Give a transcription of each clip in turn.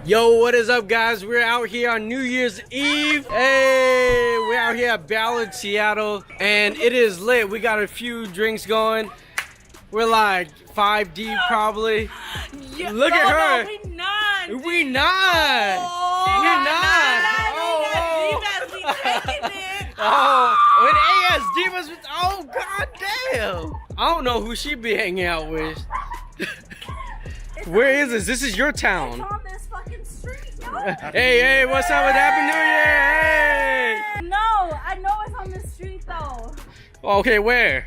Yo, what is up, guys? We're out here on New Year's Eve. Hey, we're out here at Ballard, Seattle, and it is lit. We got a few drinks going. We're like 5 deep, probably. Yeah, Look at her. No, we not. With AS Divas. Oh, god damn. I don't know who she be hanging out with. Where is this? This is your town. It's on this fucking street, yo. Hey, what's up with Happy New Year? Hey. No, I know it's on this street though. Okay, where?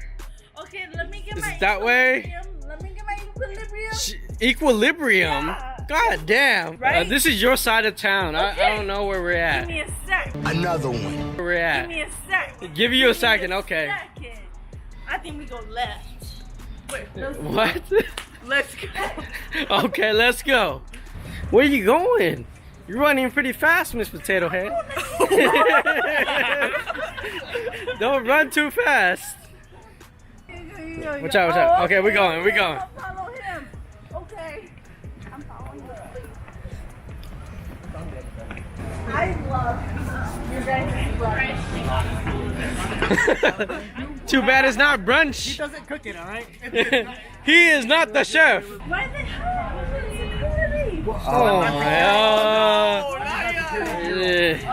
Okay, let me get Is my it that way? Let me get my equilibrium. Equilibrium? Yeah. God damn. Right? This is your side of town. Okay. I don't know where we're at. Give me a sec. Another one. Where we're at. Give me a sec. Give you a second, okay. Second. I think we go left. Wait, What? let's go. Okay, let's go. Where you going? You're running pretty fast, Miss Potato Head. Don't run too fast. Watch out, watch out. Okay, we're going, we're going. Follow him. Okay. I'm following him. I love your guys' brunch. Too bad it's not brunch. He doesn't cook it, alright? He is not the chef. Why the hell is it security? Oh, yeah.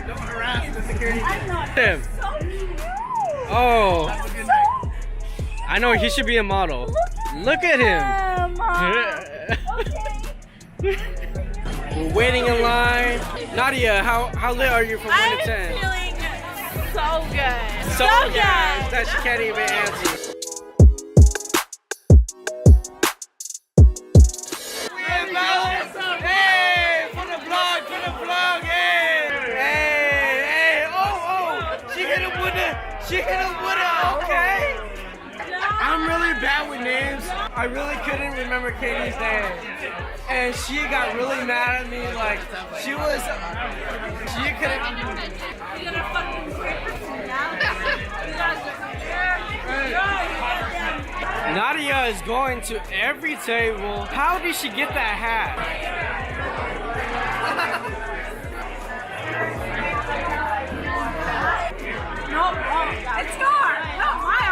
Don't harass the security. I'm not Him. so cute. Oh, Have a good night. I know he should be a model. Look at him. Okay. We're waiting in line. Nadia, how lit are you from 1 I'm to 10? feeling so good. So good that she can't even answer. Hey, for the vlog, hey. Oh, she hit him with it, okay. I'm really bad with names. I really couldn't remember Katie's name. And she got really mad at me, like, she couldn't. You gonna fucking break this down? Nadia is going to every table. How did she get that hat? No, it's yours, not mine.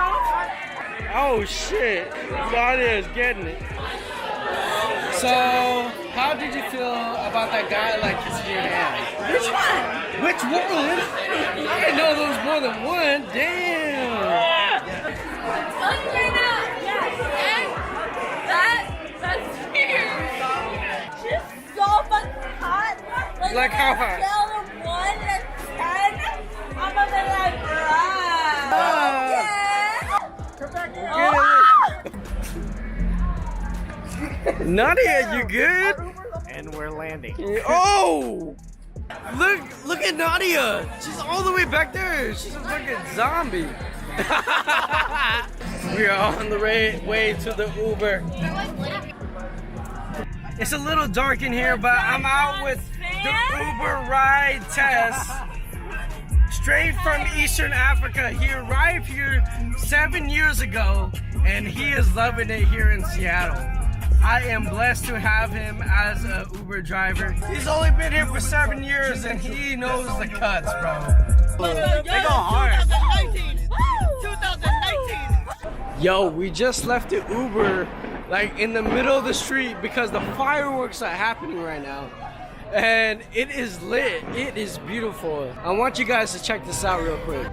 Oh shit, Nadia is getting it. So, how did you feel about that guy like kissing your hand? Which one? Which one? I didn't know there was more than one. Damn. That's weird. She's so fucking hot. Like how hot? Scale of 1 to 10, I'm gonna be like, Nadia, you good? And we're landing. Oh! Look at Nadia. She's all the way back there. She's a fucking zombie. We are on the way to the Uber. It's a little dark in here, but I'm out with the Uber ride test. Straight from Eastern Africa. He arrived here 7 years ago, and he is loving it here in Seattle. I am blessed to have him as an Uber driver. He's only been here for 7 years, and he knows the cuts, bro. They go hard. 2019. Yo, we just left the Uber like in the middle of the street because the fireworks are happening right now. And it is lit. It is beautiful. I want you guys to check this out real quick.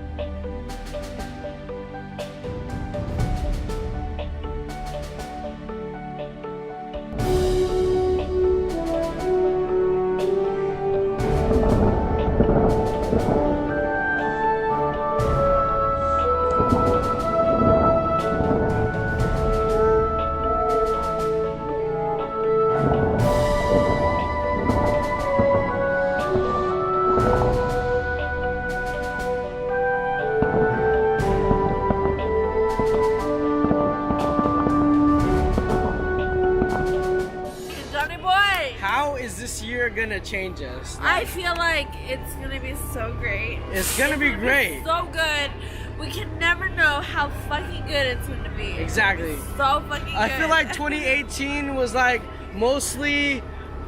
This year gonna change us? I feel like it's gonna be so great. It's gonna be great. So good. We can never know how fucking good it's gonna be. Exactly. So fucking good. I feel like 2018 was like mostly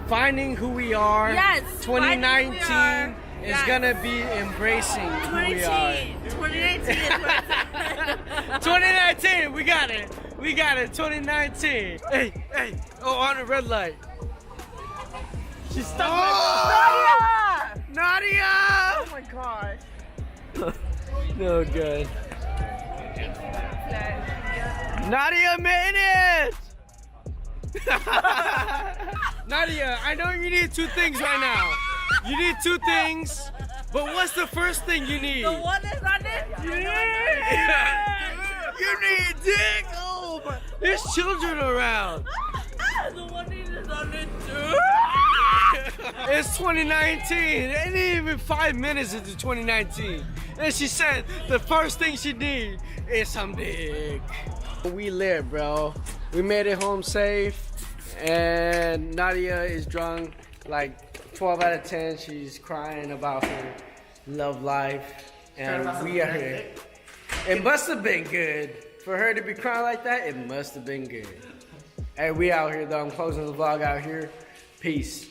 finding who we are. Yes, 2019 finding who we are. is Yes. gonna be embracing who we are. 2019. 2019, we got it. We got it. 2019. Hey, hey. Oh, on the red light. She's stuck. Oh, Nadia! Oh my gosh. No good. Nadia made it! Nadia, I know you need two things right now. You need two things, but what's the first thing you need? The one is on it. You need dick! Oh, but there's children around. The one is on it too. It's 2019. It ain't even 5 minutes into 2019. And she said the first thing she need is some dick. We lit, bro. We made it home safe. And Nadia is drunk, like 12 out of 10. She's crying about her love life. And we are here. It must have been good. For her to be crying like that, it must have been good. Hey, we out here though. I'm closing the vlog out here. Peace.